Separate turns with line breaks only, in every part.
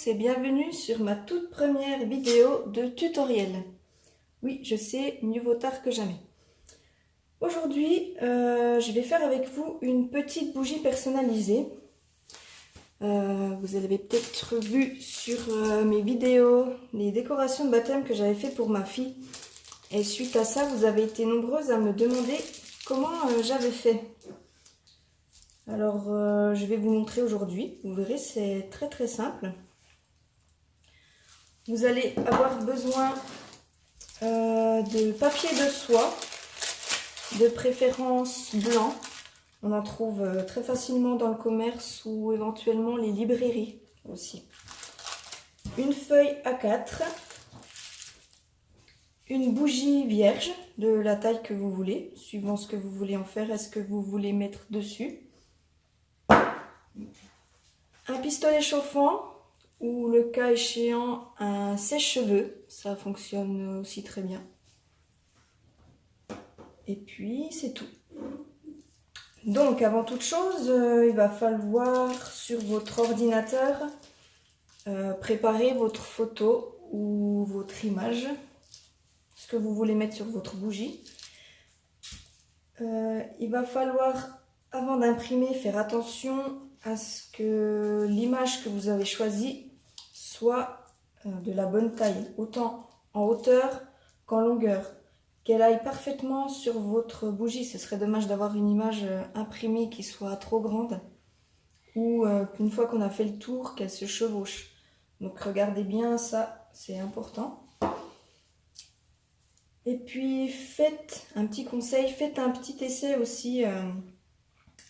et bienvenue sur ma toute première vidéo de tutoriel. Oui, je sais, mieux vaut tard que jamais. Aujourd'hui, je vais faire avec vous une petite bougie personnalisée. Vous avez peut-être vu sur mes vidéos les décorations de baptême que j'avais fait pour ma fille. Et suite à ça, vous avez été nombreuses à me demander comment j'avais fait. Alors, je vais vous montrer aujourd'hui. Vous verrez, c'est très simple. Vous allez avoir besoin de papier de soie, de préférence blanc. On en trouve très facilement dans le commerce ou éventuellement les librairies aussi. Une feuille A4, une bougie vierge de la taille que vous voulez, suivant ce que vous voulez en faire et ce que vous voulez mettre dessus. Un pistolet chauffant ou le cas échéant un sèche-cheveux, ça fonctionne aussi très bien. Et puis c'est tout. Donc avant toute chose, il va falloir sur votre ordinateur préparer votre photo ou votre image, ce que vous voulez mettre sur votre bougie. Il va falloir, avant d'imprimer, faire attention à ce que l'image que vous avez choisie soit de la bonne taille, autant en hauteur qu'en longueur, qu'elle aille parfaitement sur votre bougie. Ce serait dommage d'avoir une image imprimée qui soit trop grande ou qu'une fois qu'on a fait le tour, qu'elle se chevauche. Donc regardez bien ça, c'est important. Et puis faites un petit conseil, faites un petit essai aussi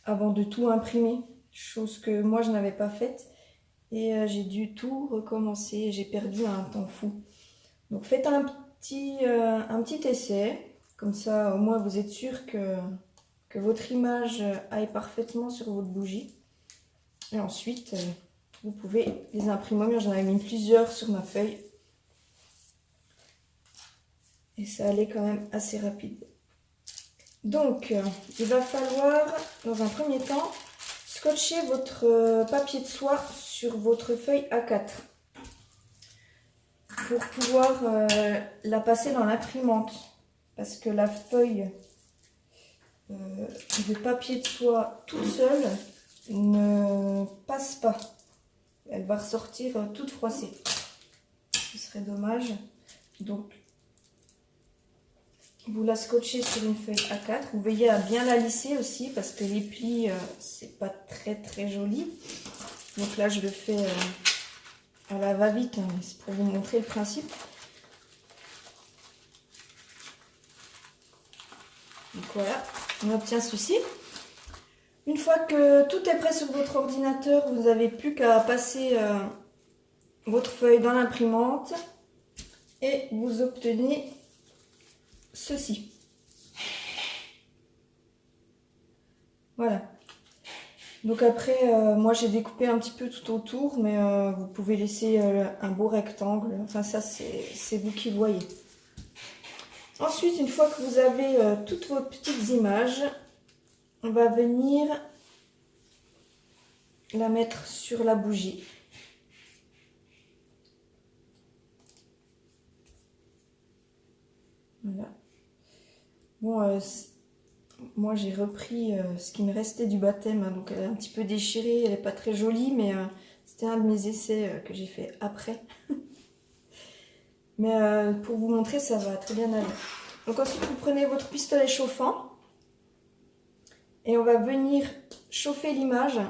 avant de tout imprimer, chose que moi je n'avais pas faite et j'ai dû tout recommencer, j'ai perdu un temps fou. Donc faites un petit essai, comme ça au moins vous êtes sûr que votre image aille parfaitement sur votre bougie. Et ensuite vous pouvez les imprimer. Moi j'en avais mis plusieurs sur ma feuille. Et ça allait quand même assez rapide. Donc, il va falloir, dans un premier temps, scotcher votre papier de soie sur votre feuille A4 pour pouvoir la passer dans l'imprimante. Parce que la feuille de papier de soie toute seule ne passe pas. Elle va ressortir toute froissée. Ce serait dommage. Donc, vous la scotchez sur une feuille A4. Vous veillez à bien la lisser aussi parce que les plis, c'est pas très joli. Donc là, je le fais à la va-vite, hein, c'est pour vous montrer le principe. Donc voilà, on obtient ceci. Une fois que tout est prêt sur votre ordinateur, vous n'avez plus qu'à passer votre feuille dans l'imprimante et vous obtenez ceci. Voilà. Donc après, moi j'ai découpé un petit peu tout autour, mais vous pouvez laisser un beau rectangle. Enfin ça, c'est vous qui voyez. Ensuite, une fois que vous avez toutes vos petites images, on va venir la mettre sur la bougie. Voilà. Bon, moi j'ai repris ce qui me restait du baptême, hein, donc elle est un petit peu déchirée, elle n'est pas très jolie, mais c'était un de mes essais que j'ai fait après. Mais pour vous montrer, ça va très bien aller. Donc ensuite, vous prenez votre pistolet chauffant et on va venir chauffer l'image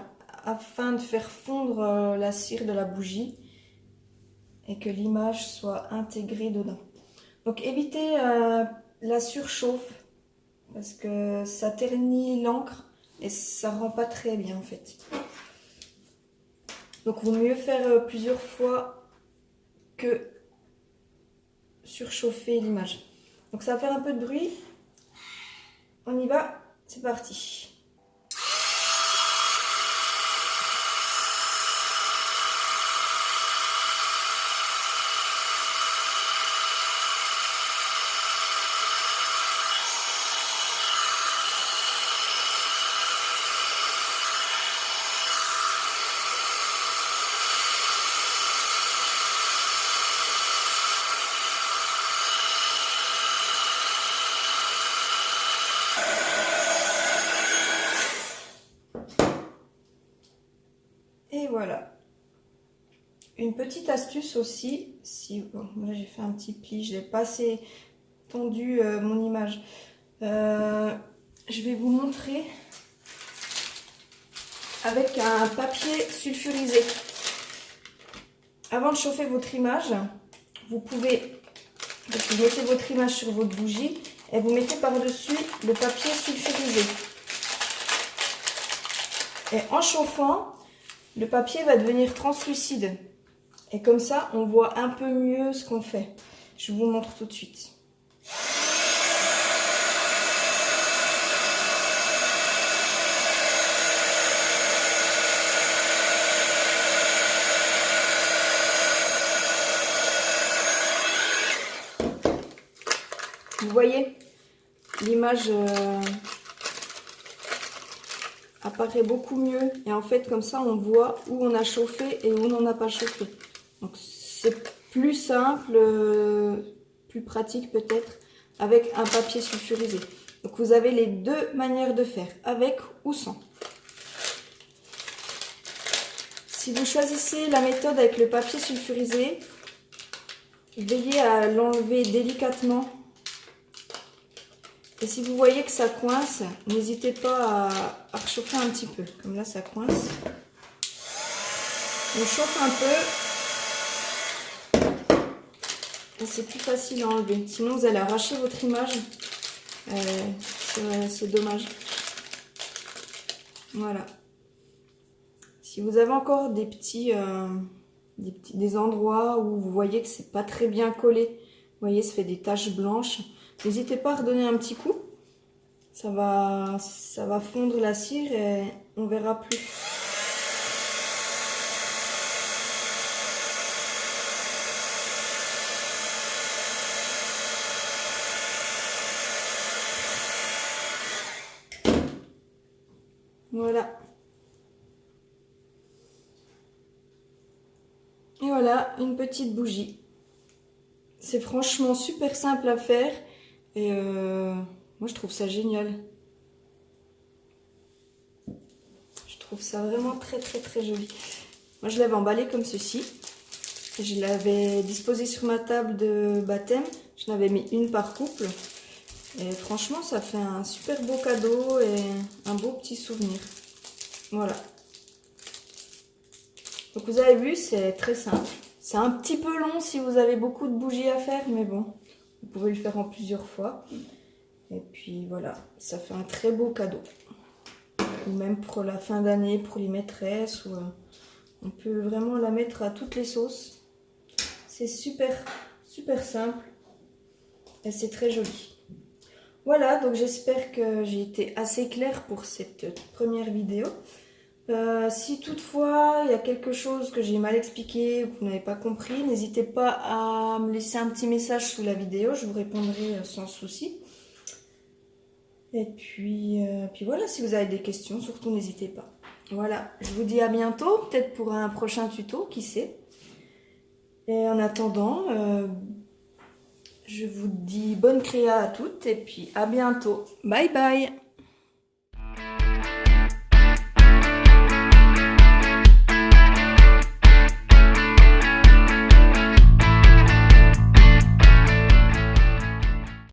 afin de faire fondre la cire de la bougie et que l'image soit intégrée dedans. Donc évitez la surchauffe parce que ça ternit l'encre et ça rend pas très bien en fait. Donc il vaut mieux faire plusieurs fois que surchauffer l'image. Donc ça va faire un peu de bruit. On y va, c'est parti. une petite astuce aussi, si bon, là j'ai fait un petit pli, je n'ai pas assez tendu mon image. Je vais vous montrer avec un papier sulfurisé. Avant de chauffer votre image, vous mettez votre image sur votre bougie et vous mettez par-dessus le papier sulfurisé. Et en chauffant, le papier va devenir translucide. Et comme ça, on voit un peu mieux ce qu'on fait. Je vous montre tout de suite. Vous voyez, l'image apparaît beaucoup mieux. Et en fait, comme ça, on voit où on a chauffé et où on n'en a pas chauffé. Donc, c'est plus simple, plus pratique peut-être, avec un papier sulfurisé. Donc, vous avez les deux manières de faire, avec ou sans. Si vous choisissez la méthode avec le papier sulfurisé, veillez à l'enlever délicatement. Et si vous voyez que ça coince, n'hésitez pas à réchauffer un petit peu. Comme là, ça coince. On chauffe un peu. Et c'est plus facile à enlever. Sinon, vous allez arracher votre image. C'est dommage. Voilà. Si vous avez encore des endroits où vous voyez que c'est pas très bien collé, vous voyez, ça fait des taches blanches. N'hésitez pas à redonner un petit coup, ça va fondre la cire et on verra plus. Voilà. Et voilà, une petite bougie. C'est franchement super simple à faire. Et moi je trouve ça génial. Je trouve ça vraiment très joli. Moi je l'avais emballé comme ceci. Je l'avais disposé sur ma table de baptême. Je n'avais mis une par couple. Et franchement ça fait un super beau cadeau et un beau petit souvenir. Voilà. Donc vous avez vu, c'est très simple. C'est un petit peu long si vous avez beaucoup de bougies à faire, mais bon. Vous pouvez le faire en plusieurs fois. Et puis voilà, ça fait un très beau cadeau. Ou même pour la fin d'année, pour les maîtresses. Ou, on peut vraiment la mettre à toutes les sauces. C'est super simple. Et c'est très joli. Voilà, donc j'espère que j'ai été assez claire pour cette première vidéo. Si toutefois il y a quelque chose que j'ai mal expliqué ou que vous n'avez pas compris, n'hésitez pas à me laisser un petit message sous la vidéo, je vous répondrai sans souci. Et puis voilà, si vous avez des questions, surtout n'hésitez pas. Voilà, je vous dis à bientôt, peut-être pour un prochain tuto, qui sait. Et en attendant, je vous dis bonne créa à toutes et puis à bientôt. Bye bye!